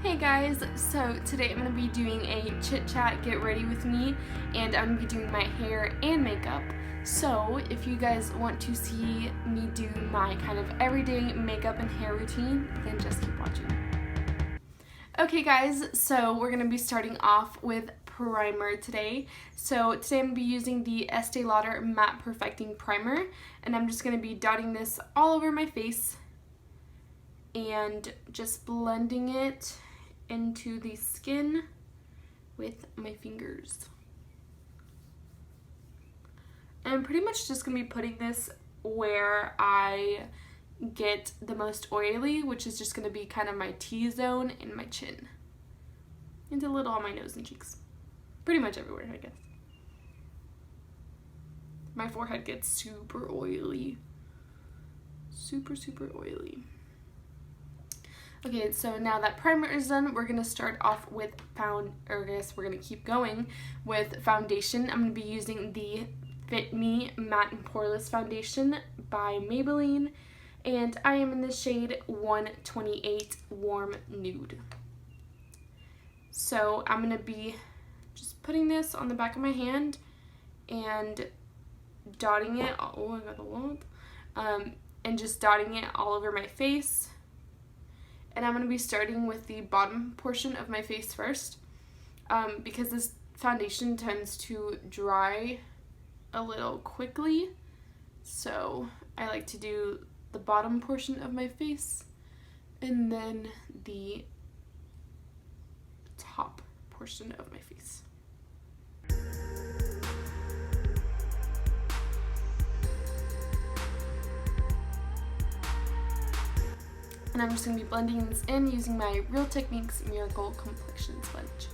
Hey guys, so today I'm going to be doing a chit chat get ready with me, and I'm going to be doing my hair and makeup. So if you guys want to see me do my kind of everyday makeup and hair routine, then just keep watching. Okay guys, so we're going to be starting off with primer today. So today I'm going to be using the Estee Lauder Matte Perfecting Primer, and I'm just going to be dotting this all over my face and just blending it into the skin with my fingers. And I'm pretty much just going to be putting this where I get the most oily, which is just going to be kind of my T-zone and my chin. And a little on my nose and cheeks. Pretty much everywhere, I guess. My forehead gets super oily. Super oily. Okay, so now that primer is done, we're going to start off with we're going to keep going with foundation. I'm going to be using the Fit Me Matte and Poreless Foundation by Maybelline, and I am in the shade 128 Warm Nude. So I'm going to be just putting this on the back of my hand and dotting it, oh I got a lot, and just dotting it all over my face. And I'm going to be starting with the bottom portion of my face first, because this foundation tends to dry a little quickly, so I like to do the bottom portion of my face and then the top portion of my face. And I'm just going to be blending this in using my Real Techniques Miracle Complexion Sponge.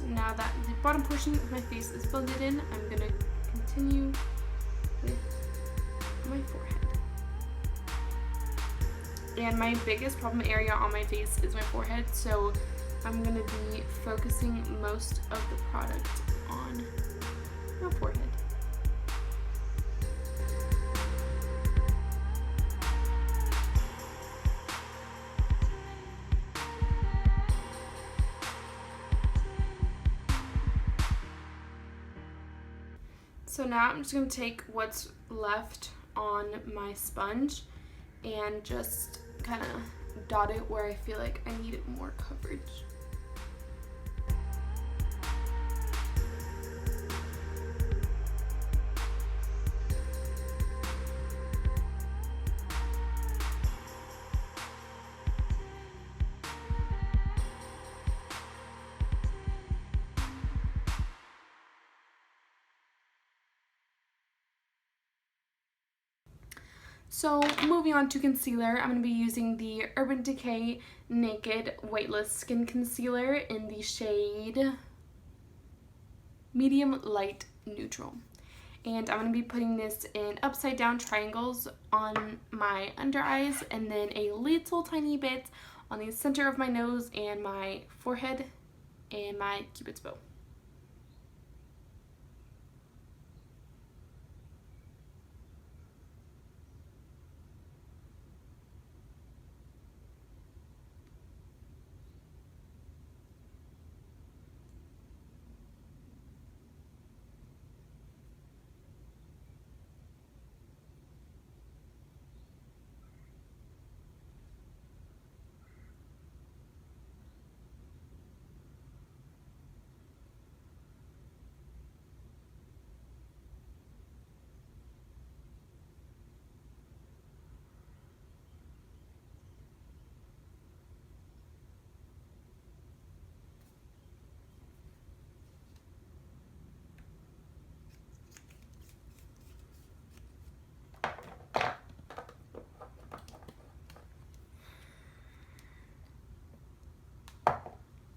Now that the bottom portion of my face is blended in, I'm going to continue with my forehead. And my biggest problem area on my face is my forehead, so I'm going to be focusing most of the product on my forehead. So now I'm just going to take what's left on my sponge and just kind of dot it where I feel like I need more coverage. So moving on to concealer, I'm going to be using the Urban Decay Naked Weightless Skin Concealer in the shade Medium Light Neutral. And I'm going to be putting this in upside down triangles on my under eyes and then a little tiny bit on the center of my nose and my forehead and my cupid's bow.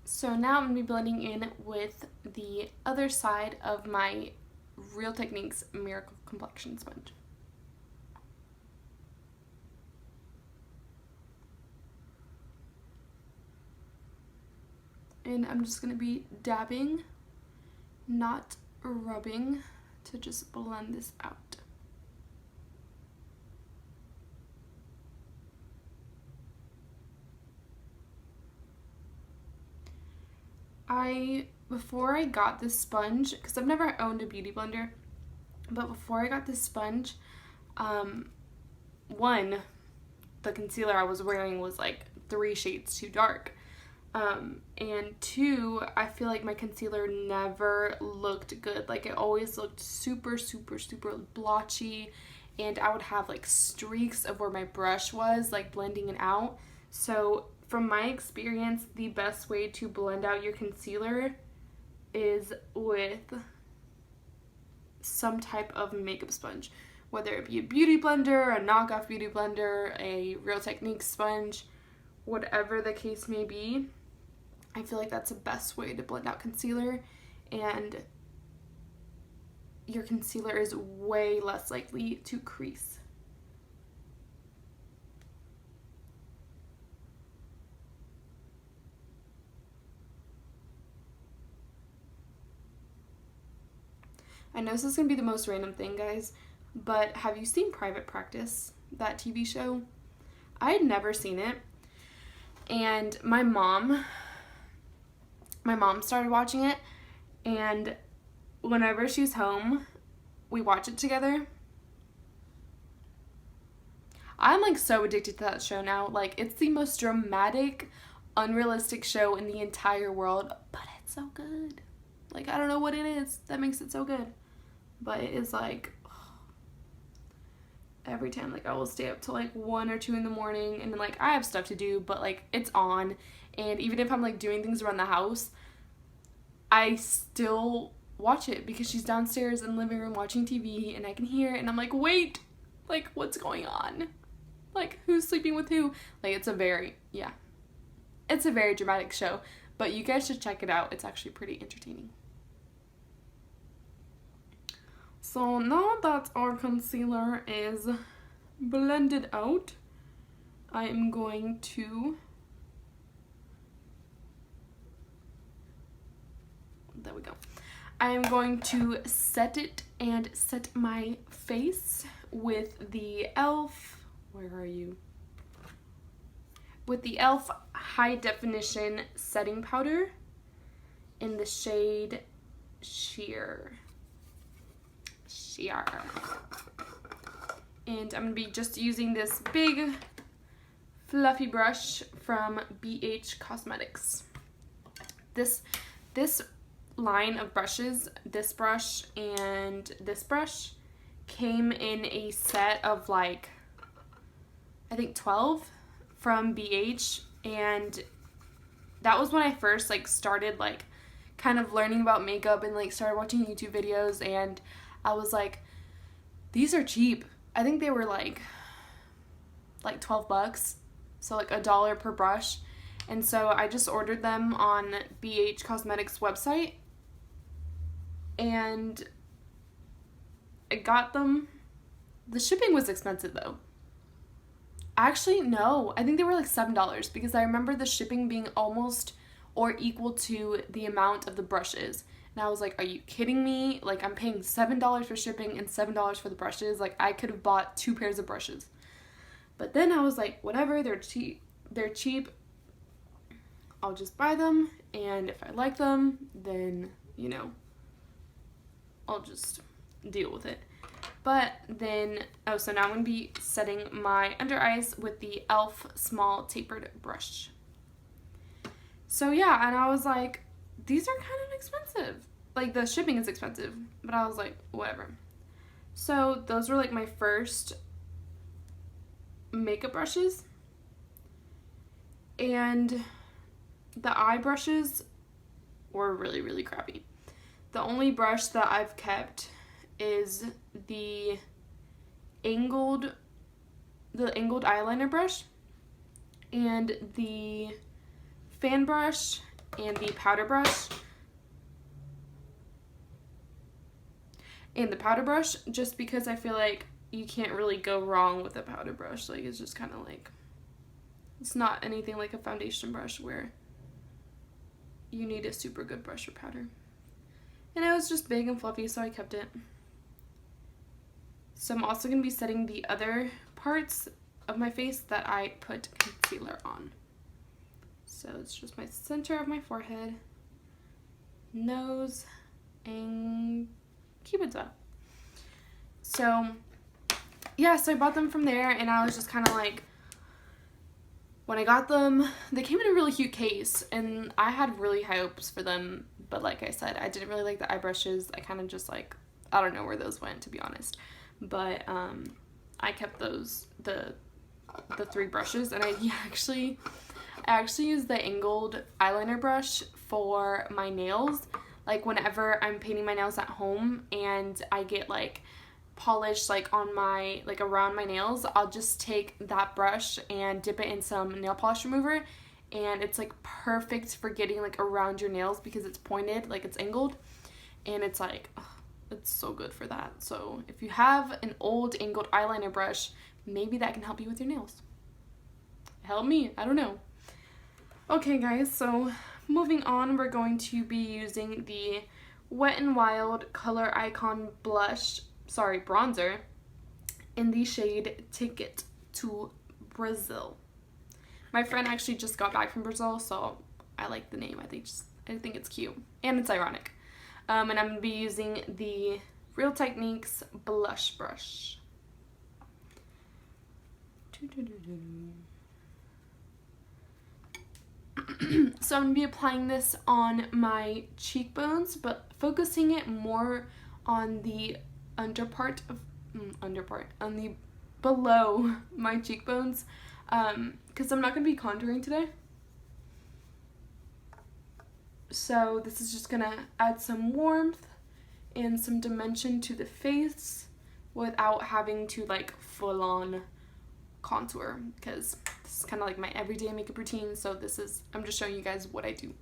So now I'm going to be blending in with the other side of my Real Techniques Miracle Complexion Sponge. And I'm just going to be dabbing, not rubbing, to just blend this out. Before I got this sponge, because I've never owned a beauty blender, but before I got this sponge, one, the concealer I was wearing was like 3 shades too dark. And 2, I feel like my concealer never looked good. Like, it always looked super, super, super blotchy, and I would have like streaks of where my brush was, like blending it out. So from my experience, the best way to blend out your concealer is with some type of makeup sponge, whether it be a beauty blender, a knockoff beauty blender, a Real Techniques sponge, whatever the case may be. I feel like that's the best way to blend out concealer, and your concealer is way less likely to crease. I know this is going to be the most random thing, guys, but have you seen Private Practice, that TV show? I had never seen it, and my mom started watching it, and whenever she's home, we watch it together. I'm like so addicted to that show now. Like, it's the most dramatic, unrealistic show in the entire world, but it's so good. Like, I don't know what it is that makes it so good, but it is like, every time, like, I will stay up till like 1 or 2 in the morning, and then like I have stuff to do, but like it's on, and even if I'm like doing things around the house, I still watch it because she's downstairs in the living room watching TV, and I can hear it, and I'm like, wait, like, what's going on? Like, who's sleeping with who? Like, it's a very dramatic show, but you guys should check it out. It's actually pretty entertaining. So now that our concealer is blended out, I am going to, there we go. I am going to set it and set my face with the e.l.f., where are you? With the e.l.f. High Definition Setting Powder in the shade Sheer. And I'm going to be just using this big fluffy brush from BH Cosmetics. This line of brushes, this brush and this brush, came in a set of like, I think 12 from BH, and that was when I first like started like kind of learning about makeup and like started watching YouTube videos, and I was like, these are cheap. I think they were like $12, so like $1 per brush. And so I just ordered them on BH Cosmetics website, and I got them. The shipping was expensive though. Actually, no, I think they were like $7, because I remember the shipping being almost or equal to the amount of the brushes. And I was like, are you kidding me? Like, I'm paying $7 for shipping and $7 for the brushes. Like, I could have bought 2 pairs of brushes. But then I was like, whatever, they're cheap. I'll just buy them, and if I like them, then, you know, I'll just deal with it. But then, so now I'm going to be setting my under eyes with the e.l.f. Small Tapered Brush. So yeah, and I was like, these are kind of expensive. Like, the shipping is expensive, but I was like, whatever. So those were like my first makeup brushes. And the eye brushes were really, really crappy. The only brush that I've kept is the angled eyeliner brush, and the fan brush, and the powder brush. and the powder brush, just because I feel like you can't really go wrong with a powder brush. Like, it's just kind of like, it's not anything like a foundation brush where you need a super good brush or powder. And it was just big and fluffy, so I kept it. So I'm also going to be setting the other parts of my face that I put concealer on. So it's just my center of my forehead, nose, and Cupid's bow. So yeah, so I bought them from there, and I was just kind of like, when I got them, they came in a really cute case, and I had really high hopes for them, but like I said, I didn't really like the eye brushes. I kind of just like, I don't know where those went, to be honest, but I kept those, the 3 brushes, and I actually use the angled eyeliner brush for my nails. Like, whenever I'm painting my nails at home and I get like polish like on my, like around my nails, I'll just take that brush and dip it in some nail polish remover, and it's like perfect for getting like around your nails because it's pointed, like it's angled, and it's like, ugh, it's so good for that. So if you have an old angled eyeliner brush, maybe that can help you with your nails. Help me, I don't know. Okay guys, so moving on, we're going to be using the Wet n Wild Color Icon bronzer in the shade Ticket to Brazil. My friend actually just got back from Brazil, so I like the name. I think it's cute, and it's ironic. And I'm going to be using the Real Techniques blush brush. So I'm going to be applying this on my cheekbones, but focusing it more on the on the below my cheekbones, because I'm not going to be contouring today. So this is just going to add some warmth and some dimension to the face without having to like full on contour, because this is kind of like my everyday makeup routine. So I'm just showing you guys what I do,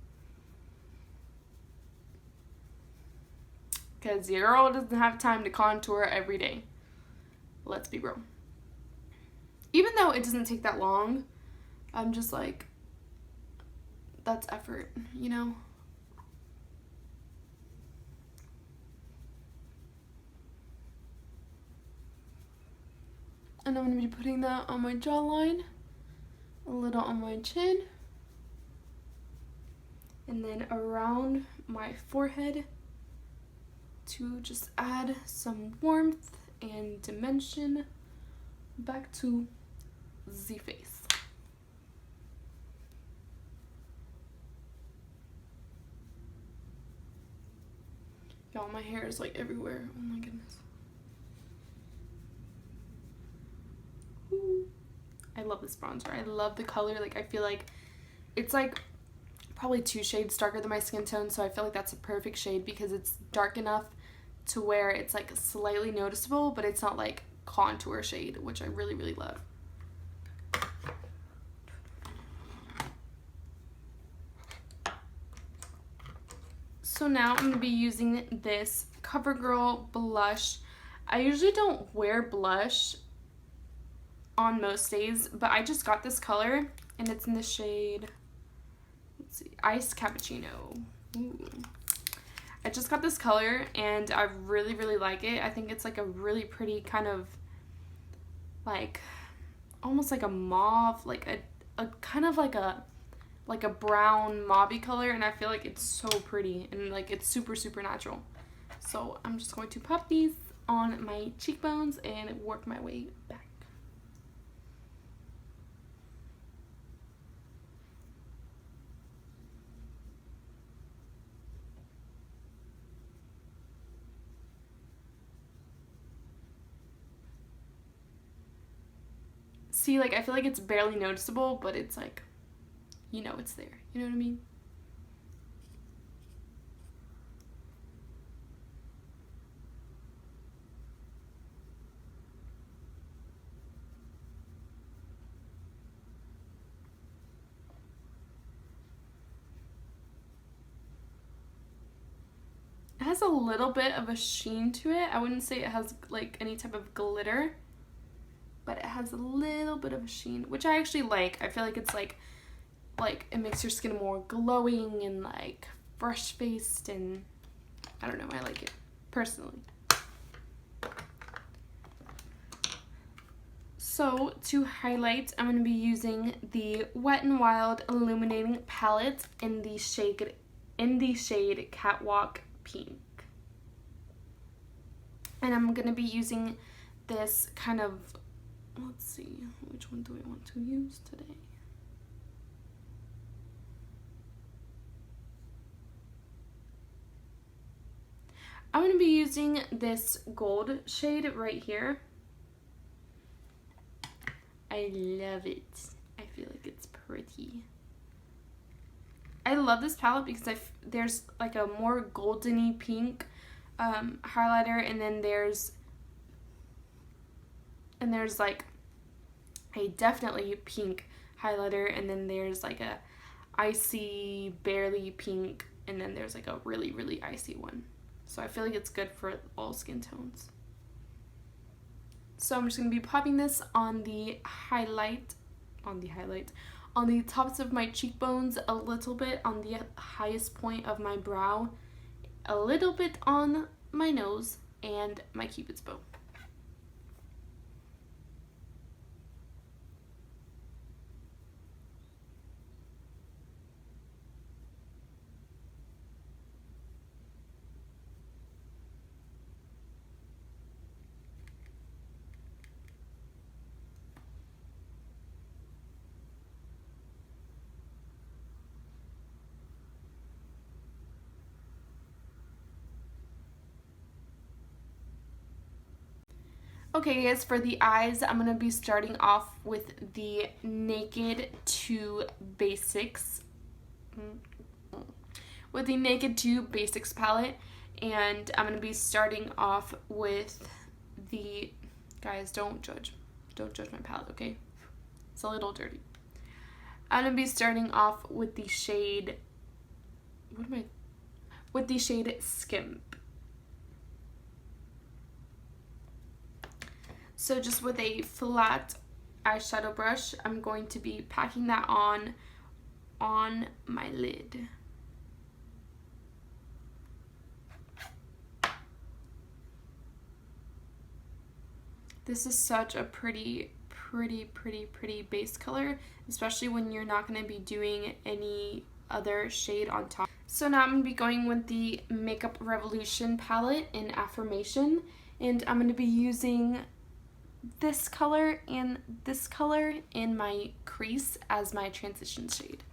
because your girl doesn't have time to contour every day. Let's be real. Even though it doesn't take that long, I'm just like, that's effort, you know? And I'm going to be putting that on my jawline, a little on my chin, and then around my forehead to just add some warmth and dimension back to the face. Y'all, my hair is like everywhere. Oh my goodness. Ooh. I love this bronzer. I love the color. Like, I feel like it's like probably 2 shades darker than my skin tone, so I feel like that's a perfect shade because it's dark enough to where it's like slightly noticeable, but it's not like contour shade, which I really, really love. So now I'm going to be using this CoverGirl blush. I usually don't wear blush on most days, but I just got this color, and it's in the shade, let's see, Iced Cappuccino. Ooh. I just got this color, and I really, really like it. I think it's like a really pretty kind of like, almost like a mauve, like a kind of like a brown mauvey color, and I feel like it's so pretty, and like it's super, super natural. So I'm just going to pop these on my cheekbones and work my way back. See, like, I feel like it's barely noticeable, but it's like, you know it's there. You know what I mean? It has a little bit of a sheen to it. I wouldn't say it has like any type of glitter, but it has a little bit of a sheen, which I actually like. I feel like it's like it makes your skin more glowing and like fresh faced, and I don't know, I like it personally. So to highlight, I'm going to be using the Wet n Wild Illuminating Palette in the shade Catwalk Pink. And I'm going to be using this kind of, let's see, which one do I want to use today? I'm going to be using this gold shade right here. I love it. I feel like it's pretty. I love this palette because there's like a more goldeny pink highlighter, and then there's like a definitely pink highlighter, and then there's like a icy barely pink, and then there's like a really, really icy one. So I feel like it's good for all skin tones. So I'm just going to be popping this on the tops of my cheekbones, a little bit on the highest point of my brow, a little bit on my nose, and my cupid's bow. Okay guys, for the eyes, I'm going to be starting off with the Naked 2 Basics. With the Naked 2 Basics palette, and I'm going to be starting off with the, guys, don't judge my palette, okay? It's a little dirty. I'm going to be starting off with the shade, with the shade Skimp. So just with a flat eyeshadow brush, I'm going to be packing that on my lid. This is such a pretty base color, especially when you're not going to be doing any other shade on top. So now I'm going to be going with the Makeup Revolution palette in Affirmation, and I'm going to be using this color and this color in my crease as my transition shade.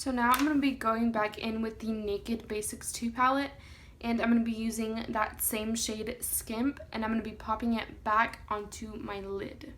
So now I'm going to be going back in with the Naked Basics 2 palette, and I'm going to be using that same shade Skimp, and I'm going to be popping it back onto my lid.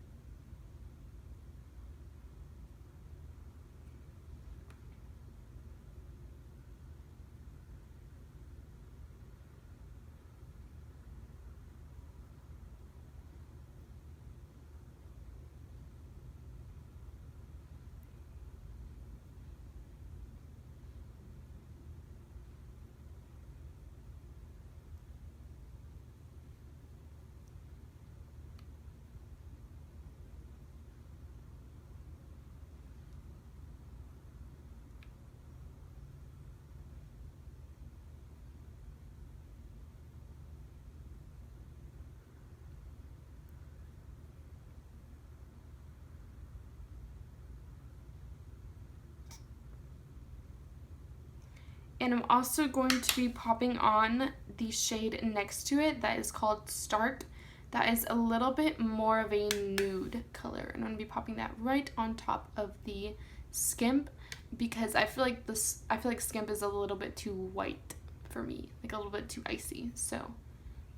And I'm also going to be popping on the shade next to it that is called Stark. That is a little bit more of a nude color. And I'm going to be popping that right on top of the Skimp because I feel like Skimp is a little bit too white for me, like a little bit too icy. So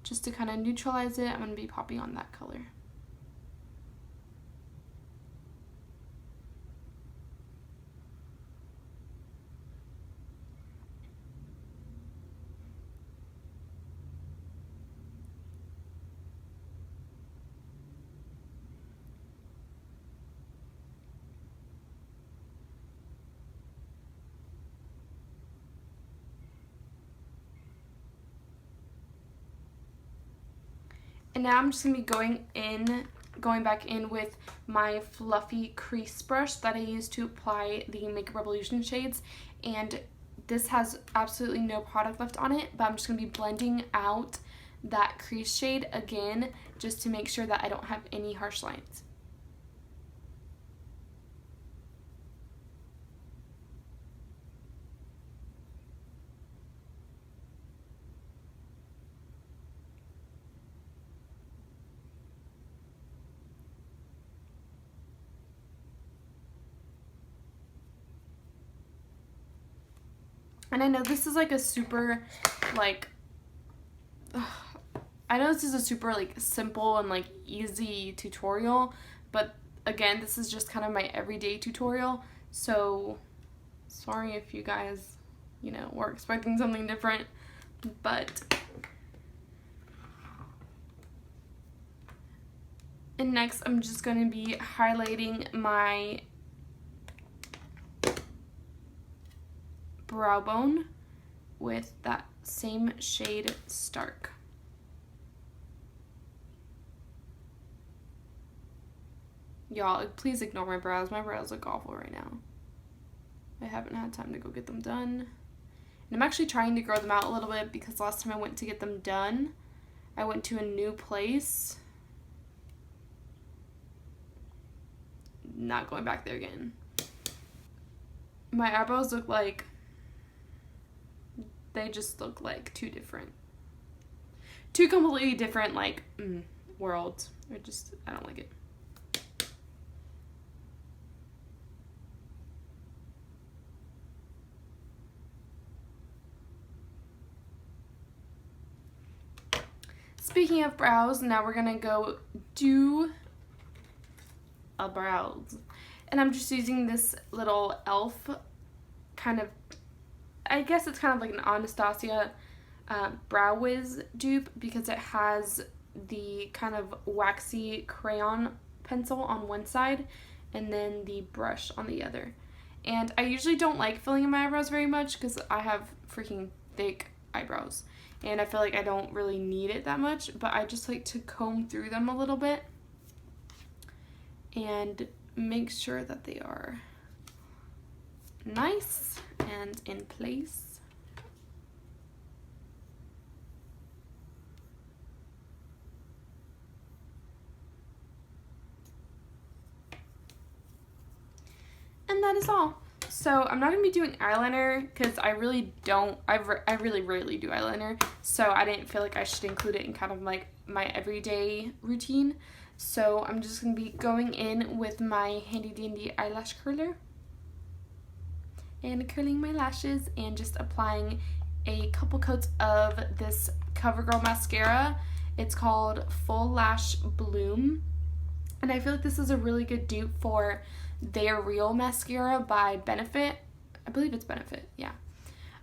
just to kind of neutralize it, I'm going to be popping on that color. And now I'm just going to be going back in with my fluffy crease brush that I use to apply the Makeup Revolution shades. And this has absolutely no product left on it, but I'm just going to be blending out that crease shade again just to make sure that I don't have any harsh lines. And I know this is like a super, like, I know this is a super, like, simple and, like, easy tutorial, but again, this is just kind of my everyday tutorial, so sorry if you guys, you know, were expecting something different, but. And next, I'm just going to be highlighting my brow bone with that same shade Stark. Y'all, please ignore my brows. My brows look awful right now. I haven't had time to go get them done. And I'm actually trying to grow them out a little bit because last time I went to get them done, I went to a new place. Not going back there again. My eyebrows look like, they just look like two completely different, like, worlds. I don't like it. Speaking of brows, now we're gonna go do a brows. And I'm just using this little e.l.f. kind of, I guess it's kind of like an Anastasia Brow Wiz dupe because it has the kind of waxy crayon pencil on one side and then the brush on the other. And I usually don't like filling in my eyebrows very much because I have freaking thick eyebrows and I feel like I don't really need it that much, but I just like to comb through them a little bit and make sure that they are nice and in place. And that is all. So I'm not going to be doing eyeliner because I really rarely do eyeliner. So I didn't feel like I should include it in kind of like my everyday routine. So I'm just going to be going in with my handy dandy eyelash curler. and curling my lashes and just applying a couple coats of this CoverGirl mascara. It's called Full Lash Bloom, and I feel like this is a really good dupe for Their Real mascara by Benefit. I believe it's Benefit, yeah.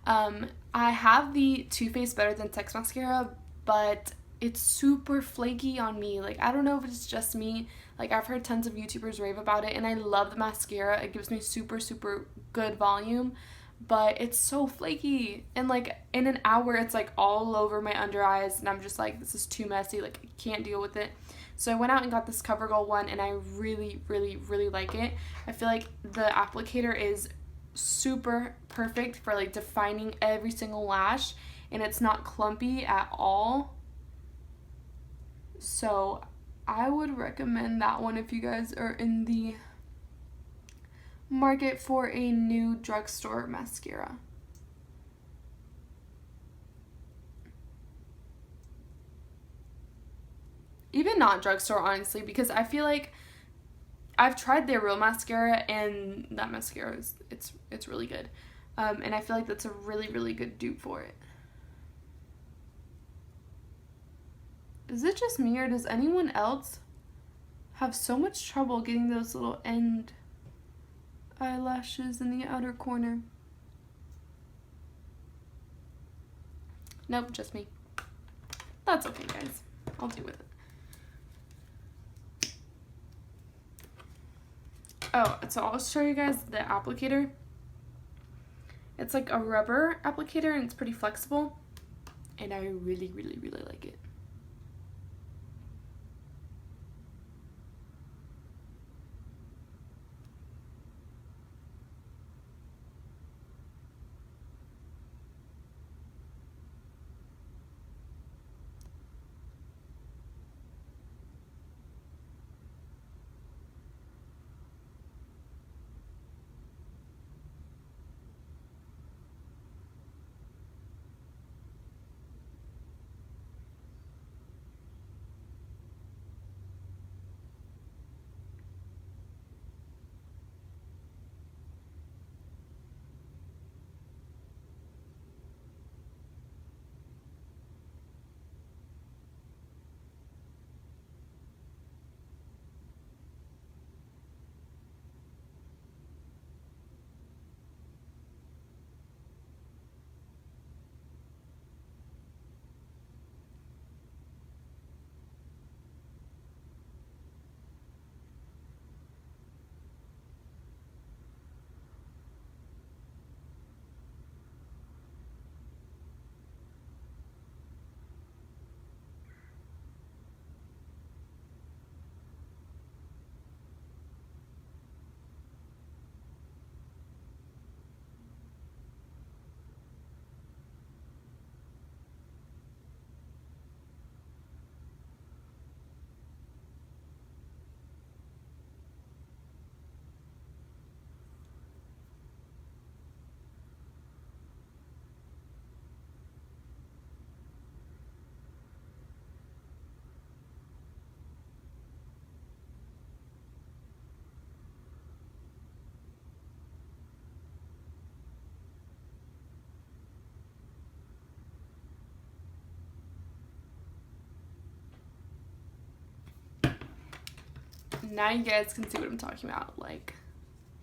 I have the Too Faced Better Than Sex mascara, but it's super flaky on me. Like, I don't know if it's just me. Like, I've heard tons of YouTubers rave about it, and I love the mascara. It gives me super, super good volume, but it's so flaky. And, like, in an hour, it's, like, all over my under eyes, and I'm just like, this is too messy. Like, I can't deal with it. So I went out and got this CoverGirl one, and I really, really, really like it. I feel like the applicator is super perfect for, like, defining every single lash, and it's not clumpy at all. So I would recommend that one if you guys are in the market for a new drugstore mascara. Even not drugstore, honestly, because I feel like I've tried their real mascara, and that mascara is it's really good. And I feel like that's a really, really good dupe for it. Is it just me, or does anyone else have so much trouble getting those little end eyelashes in the outer corner? Nope, just me. That's okay, guys. I'll deal with it. Oh, so I'll show you guys the applicator. It's like a rubber applicator, and it's pretty flexible, and I really, really, really like it. Now you guys can see what I'm talking about. Like,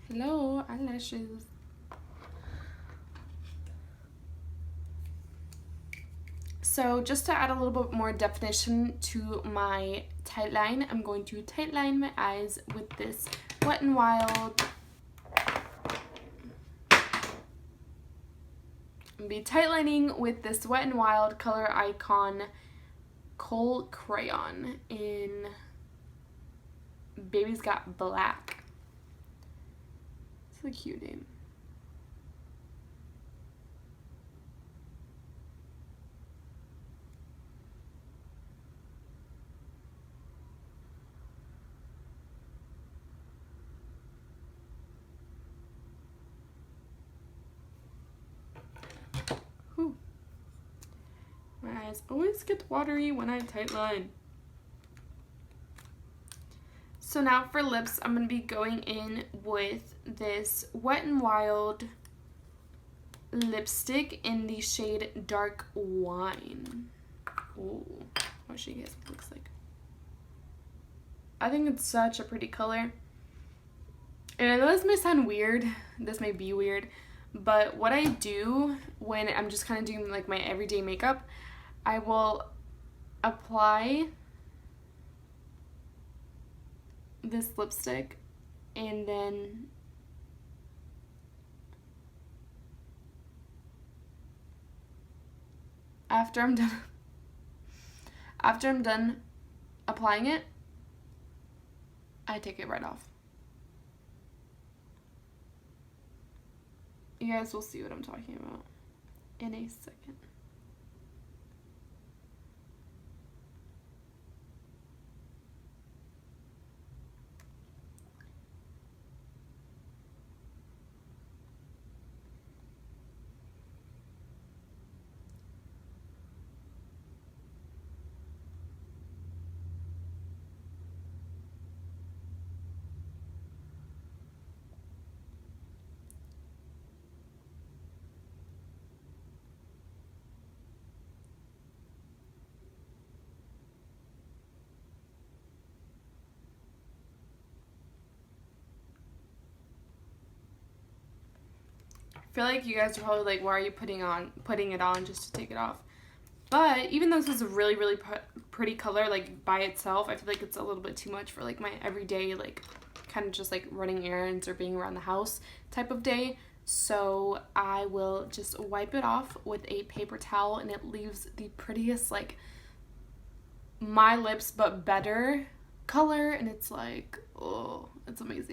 hello, eyelashes. So just to add a little bit more definition to my tight line, I'm going to tight line my eyes with this Wet n Wild. I'm be tight lining with this Wet n Wild Color Icon Kohl Crayon in Baby's Got Black. It's a cute name. Whew. My eyes always get watery when I tight line. So now for lips, I'm going to be going in with this Wet n Wild lipstick in the shade Dark Wine. Ooh, I'll show you guys what it looks like. I think it's such a pretty color. And I know this may sound weird, this may be weird, but what I do when I'm just kind of doing like my everyday makeup, I will apply this lipstick and then after I'm done applying it, I take it right off. You guys will see what I'm talking about in a second. I feel like you guys are probably like, why are you putting it on just to take it off? But even though this is a really, really pretty color, like by itself, I feel like it's a little bit too much for like my everyday, like kind of just like running errands or being around the house type of day. So I will just wipe it off with a paper towel, and it leaves the prettiest, like my lips but better color, and it's like, oh, it's amazing.